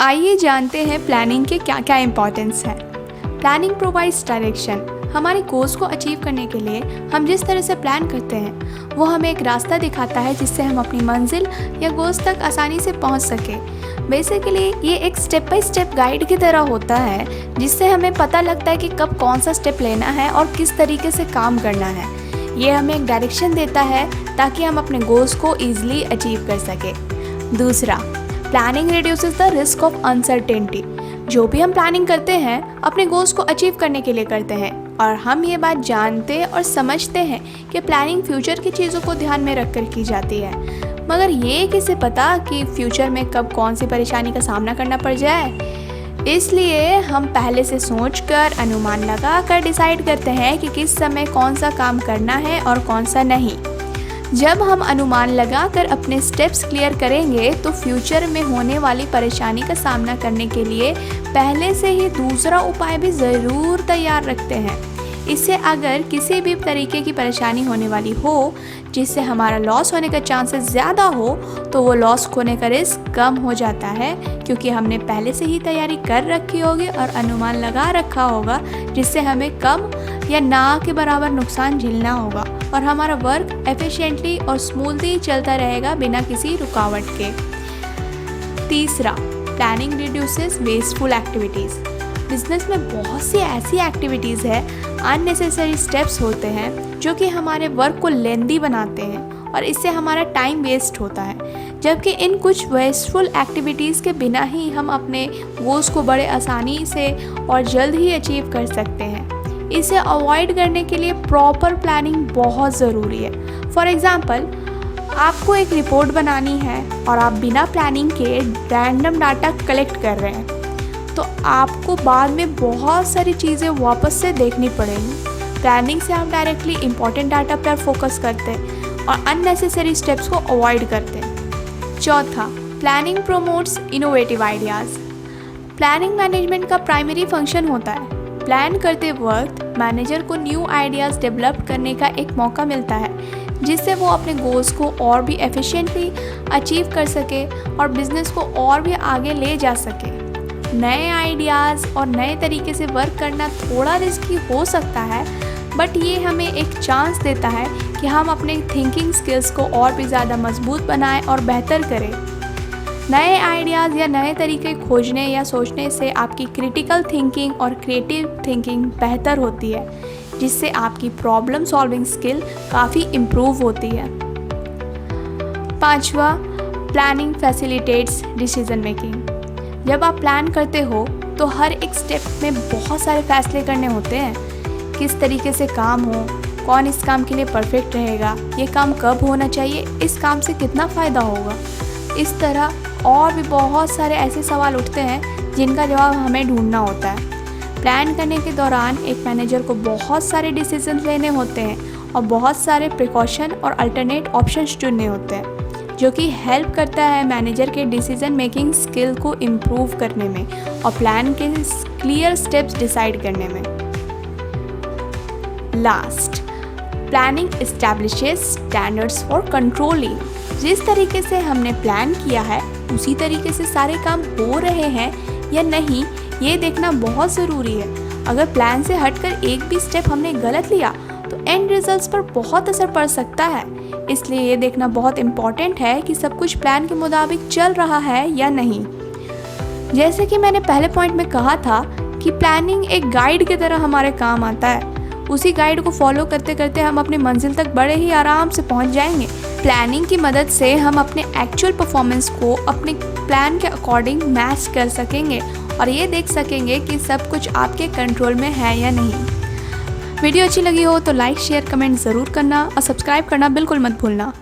आइए जानते हैं प्लानिंग के क्या क्या इम्पोर्टेंस है। Planning provides direction. हमारे गोल्स को अचीव करने के लिए हम जिस तरह से प्लान करते हैं वो हमें एक रास्ता दिखाता है जिससे हम अपनी मंजिल या गोल्स तक आसानी से पहुंच सके। बेसिकली ये एक स्टेप बाय स्टेप गाइड की तरह होता है जिससे हमें पता लगता है कि कब कौन सा स्टेप लेना है और किस तरीके से काम करना है। ये हमें एक डायरेक्शन देता है ताकि हम अपने गोल्स को ईजिली अचीव कर सके। दूसरा, planning reduces the risk of uncertainty. जो भी हम प्लानिंग करते हैं अपने गोल्स को अचीव करने के लिए करते हैं और हम ये बात जानते और समझते हैं कि प्लानिंग फ्यूचर की चीज़ों को ध्यान में रखकर की जाती है, मगर ये किसे पता कि फ्यूचर में कब कौन सी परेशानी का सामना करना पड़ जाए। इसलिए हम पहले से सोचकर अनुमान लगाकर डिसाइड करते हैं कि किस समय कौन सा काम करना है और कौन सा नहीं। जब हम अनुमान लगाकर अपने स्टेप्स क्लियर करेंगे तो फ्यूचर में होने वाली परेशानी का सामना करने के लिए पहले से ही दूसरा उपाय भी ज़रूर तैयार रखते हैं। इससे अगर किसी भी तरीके की परेशानी होने वाली हो जिससे हमारा लॉस होने का चांसेस ज़्यादा हो तो वो लॉस होने का रिस्क कम हो जाता है, क्योंकि हमने पहले से ही तैयारी कर रखी होगी और अनुमान लगा रखा होगा जिससे हमें कम या ना के बराबर नुकसान झेलना होगा और हमारा वर्क एफिशिएंटली और स्मूथली चलता रहेगा बिना किसी रुकावट के। तीसरा, planning reduces wasteful activities. Business में बहुत सी ऐसी एक्टिविटीज़ है, अननेसेसरी स्टेप्स होते हैं जो कि हमारे वर्क को लेंदी बनाते हैं और इससे हमारा टाइम वेस्ट होता है, जबकि इन कुछ वेस्टफुल एक्टिविटीज़ के बिना ही हम अपने गोल्स को बड़े आसानी से और जल्द ही अचीव कर सकते हैं। इसे अवॉइड करने के लिए प्रॉपर प्लानिंग बहुत ज़रूरी है। फॉर एग्ज़ाम्पल, आपको एक रिपोर्ट बनानी है और आप बिना प्लानिंग के रैंडम डाटा कलेक्ट कर रहे हैं तो आपको बाद में बहुत सारी चीज़ें वापस से देखनी पड़ेंगी। प्लानिंग से आप डायरेक्टली इम्पॉर्टेंट डाटा पर फोकस करते हैं और अननेसेसरी स्टेप्स को अवॉइड करते हैं। चौथा, planning promotes innovative ideas. Planning management का प्राइमरी फंक्शन होता है। प्लान करते वक्त मैनेजर को न्यू आइडियाज़ डेवलप करने का एक मौका मिलता है जिससे वो अपने गोल्स को और भी एफिशिएंटली अचीव कर सके और बिजनेस को और भी आगे ले जा सके। नए आइडियाज़ और नए तरीके से वर्क करना थोड़ा रिस्की हो सकता है, बट ये हमें एक चांस देता है कि हम अपने थिंकिंग स्किल्स को और भी ज़्यादा मजबूत बनाएं और बेहतर करें। नए आइडियाज़ या नए तरीके खोजने या सोचने से आपकी क्रिटिकल थिंकिंग और क्रिएटिव थिंकिंग बेहतर होती है, जिससे आपकी प्रॉब्लम सॉल्विंग स्किल काफ़ी इम्प्रूव होती है। पांचवा, प्लानिंग फैसिलिटेट्स डिसीजन मेकिंग। जब आप प्लान करते हो तो हर एक स्टेप में बहुत सारे फैसले करने होते हैं। किस तरीके से काम हो, कौन इस काम के लिए परफेक्ट रहेगा, ये काम कब होना चाहिए, इस काम से कितना फ़ायदा होगा। इस तरह और भी बहुत सारे ऐसे सवाल उठते हैं जिनका जवाब हमें ढूंढना होता है। प्लान करने के दौरान एक मैनेजर को बहुत सारे डिसीजन लेने होते हैं और बहुत सारे प्रिकॉशन और अल्टरनेट ऑप्शंस चुनने होते हैं, जो कि हेल्प करता है मैनेजर के डिसीजन मेकिंग स्किल को इम्प्रूव करने में और प्लान के क्लियर स्टेप्स डिसाइड करने में। Last, planning establishes standards for controlling. जिस तरीके से हमने प्लान किया है उसी तरीके से सारे काम हो रहे हैं या नहीं, ये देखना बहुत ज़रूरी है। अगर प्लान से हटकर एक भी स्टेप हमने गलत लिया तो एंड रिजल्ट्स पर बहुत असर पड़ सकता है। इसलिए ये देखना बहुत इम्पॉर्टेंट है कि सब कुछ प्लान के मुताबिक चल रहा है या नहीं। जैसे कि मैंने पहले पॉइंट में कहा था कि प्लानिंग एक गाइड की तरह हमारे काम आता है। उसी गाइड को फॉलो करते करते हम अपनी मंजिल तक बड़े ही आराम से पहुंच जाएंगे। प्लानिंग की मदद से हम अपने एक्चुअल परफॉर्मेंस को अपने प्लान के अकॉर्डिंग मैच कर सकेंगे और ये देख सकेंगे कि सब कुछ आपके कंट्रोल में है या नहीं। वीडियो अच्छी लगी हो तो लाइक, शेयर, कमेंट ज़रूर करना और सब्सक्राइब करना बिल्कुल मत भूलना।